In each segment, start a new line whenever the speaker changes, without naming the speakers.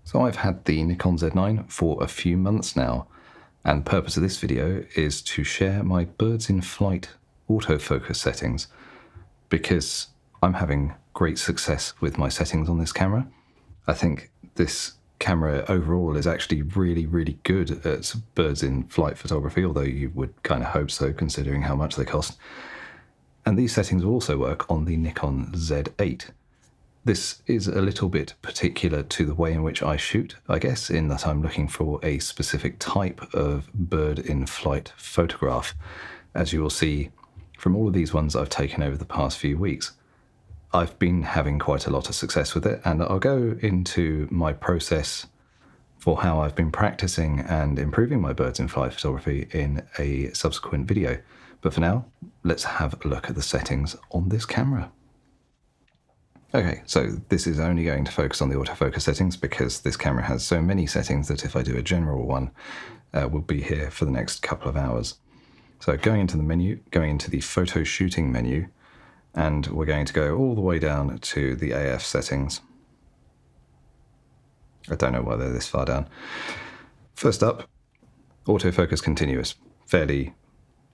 So I've had the Nikon Z9 for a few months now, and the purpose of this video is to share my birds in flight autofocus settings, because I'm having great success with my settings on this camera. I think this camera overall is actually really good at birds in flight photography, although you would kind of hope so considering how much they cost. And these settings will also work on the Nikon Z8. This is a little bit particular to the way in which I shoot, I guess, in that I'm looking for a specific type of bird in flight photograph, as you will see from all of these ones I've taken over the past few weeks. I've been having quite a lot of success with it, and I'll go into my process for how I've been practicing and improving my birds in flight photography in a subsequent video. But for now, let's have a look at the settings on this camera. Okay, so this is only going to focus on the autofocus settings because this camera has so many settings that if I do a general one, we'll be here for the next couple of hours. So going into the menu, going into the photo shooting menu, and we're going to go all the way down to the AF settings. I don't know why they're this far down. First up, autofocus continuous. Fairly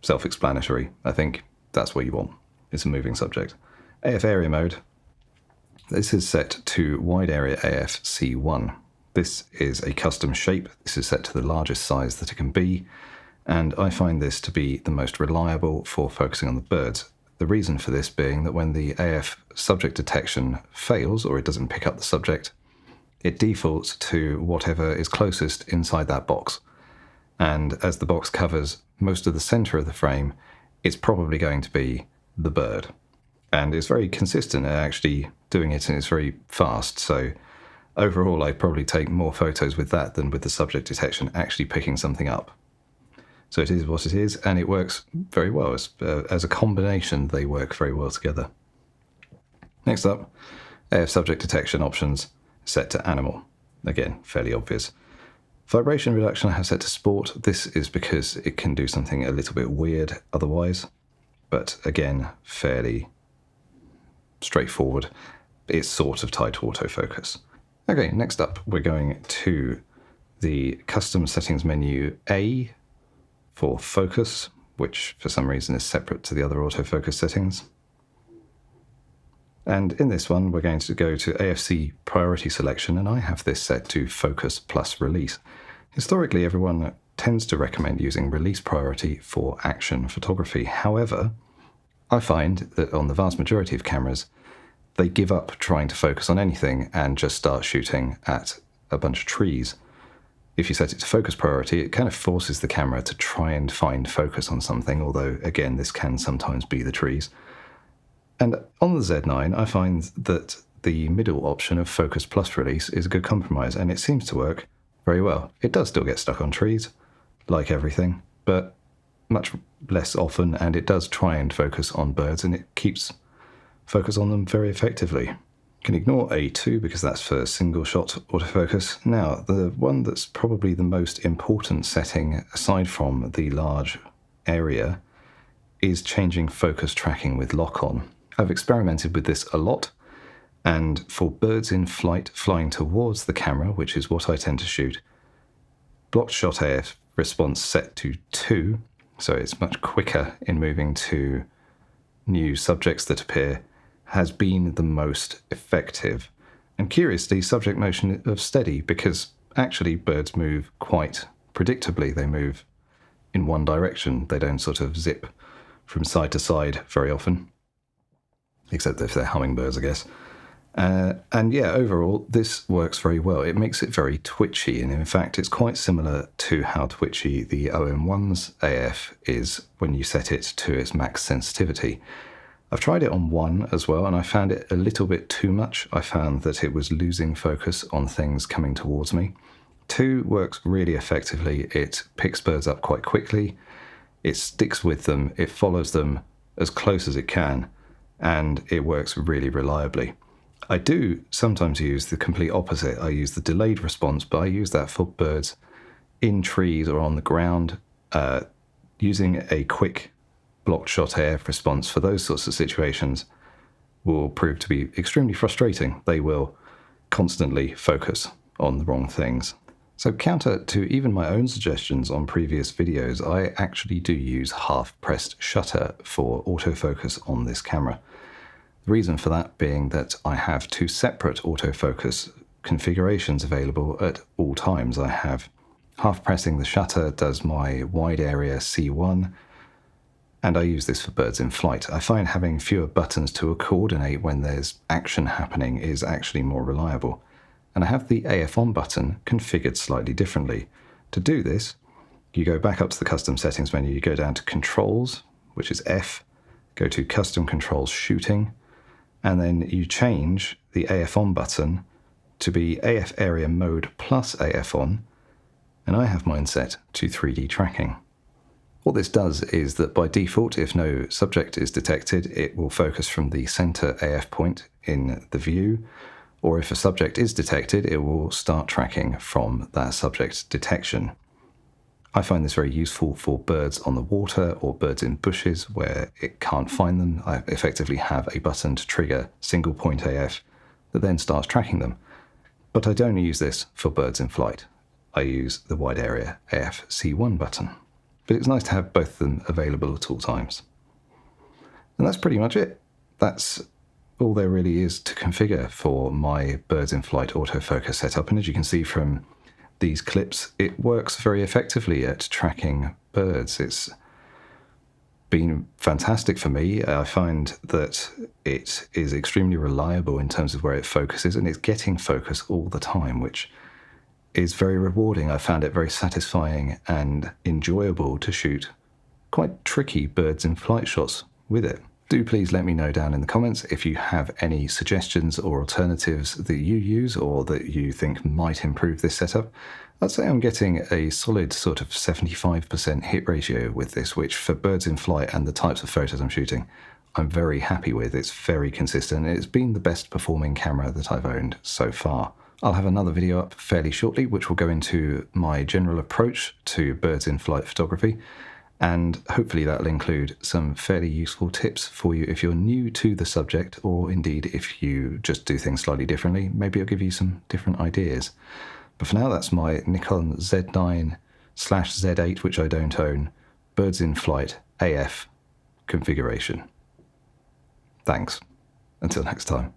self-explanatory. I think that's what you want. It's a moving subject. AF area mode. This is set to wide area AF C1. This is a custom shape. This is set to the largest size that it can be, and I find this to be the most reliable for focusing on the birds. The reason for this being that when the AF subject detection fails, or it doesn't pick up the subject, it defaults to whatever is closest inside that box. And as the box covers most of the center of the frame, it's probably going to be the bird. And it's very consistent at actually doing it, and it's very fast. So overall, I probably take more photos with that than with the subject detection actually picking something up. So it is what it is, and it works very well. As a combination, they work very well together. Next up, AF subject detection options set to animal. Again, fairly obvious. Vibration reduction I have set to sport. This is because it can do something a little bit weird otherwise, but again, fairly straightforward. It's sort of tied to autofocus. Okay, next up we're going to the custom settings menu A for focus, which for some reason is separate to the other autofocus settings. And in this one we're going to go to AFC priority selection, and I have this set to focus plus release. Historically, everyone tends to recommend using release priority for action photography. However, I find that on the vast majority of cameras, they give up trying to focus on anything and just start shooting at a bunch of trees. If you set it to focus priority, it kind of forces the camera to try and find focus on something, although again, this can sometimes be the trees. And on the Z9, I find that the middle option of focus plus release is a good compromise, and it seems to work very well. It does still get stuck on trees, like everything, but much less often, and it does try and focus on birds, and it keeps focus on them very effectively. You can ignore A2 because that's for single shot autofocus. Now, the one that's probably the most important setting, aside from the large area, is changing focus tracking with lock-on. I've experimented with this a lot, and for birds in flight flying towards the camera, which is what I tend to shoot, blocked shot AF response set to 2, so it's much quicker in moving to new subjects that appear, has been the most effective. And curiously, subject motion of steady, because actually birds move quite predictably. They move in one direction. They don't sort of zip from side to side very often, except if they're hummingbirds, I guess. And yeah, overall, this works very well. It makes it very twitchy, and in fact, it's quite similar to how twitchy the OM1's AF is when you set it to its max sensitivity. I've tried it on 1 as well, and I found it a little bit too much. I found that it was losing focus on things coming towards me. 2 works really effectively. It picks birds up quite quickly. It sticks with them. It follows them as close as it can, and it works really reliably. I do sometimes use the complete opposite. I use the delayed response, but I use that for birds in trees or on the ground. Using a quick blocked shot AF response for those sorts of situations will prove to be extremely frustrating. They will constantly focus on the wrong things. So counter to even my own suggestions on previous videos, I actually do use half-pressed shutter for autofocus on this camera. The reason for that being that I have two separate autofocus configurations available at all times. I have half-pressing the shutter does my wide area C1, and I use this for birds in flight. I find having fewer buttons to coordinate when there's action happening is actually more reliable. And I have the AF on button configured slightly differently. To do this, you go back up to the custom settings menu, you go down to controls, which is F, go to custom controls shooting, and then you change the AF on button to be AF area mode plus AF on, and I have mine set to 3D tracking. What this does is that by default, if no subject is detected, it will focus from the center AF point in the view, or if a subject is detected, it will start tracking from that subject detection. I find this very useful for birds on the water or birds in bushes where it can't find them. I effectively have a button to trigger single point AF that then starts tracking them. But I don't use this for birds in flight. I use the wide area AF C1 button. But it's nice to have both of them available at all times. And that's pretty much it. That's all there really is to configure for my birds in flight autofocus setup. And as you can see from these clips, it works very effectively at tracking birds. It's been fantastic for me. I find that it is extremely reliable in terms of where it focuses, and it's getting focus all the time, which is very rewarding. I found it very satisfying and enjoyable to shoot quite tricky birds in flight shots with it. Do please let me know down in the comments if you have any suggestions or alternatives that you use or that you think might improve this setup. I'd say I'm getting a solid sort of 75% hit ratio with this, which for birds in flight and the types of photos I'm shooting, I'm very happy with. It's very consistent. It's been the best performing camera that I've owned so far. I'll have another video up fairly shortly, which will go into my general approach to birds in flight photography. And hopefully that'll include some fairly useful tips for you if you're new to the subject, or indeed if you just do things slightly differently. Maybe it'll give you some different ideas. But for now, that's my Nikon Z9/Z8, which I don't own, birds in flight AF configuration. Thanks. Until next time.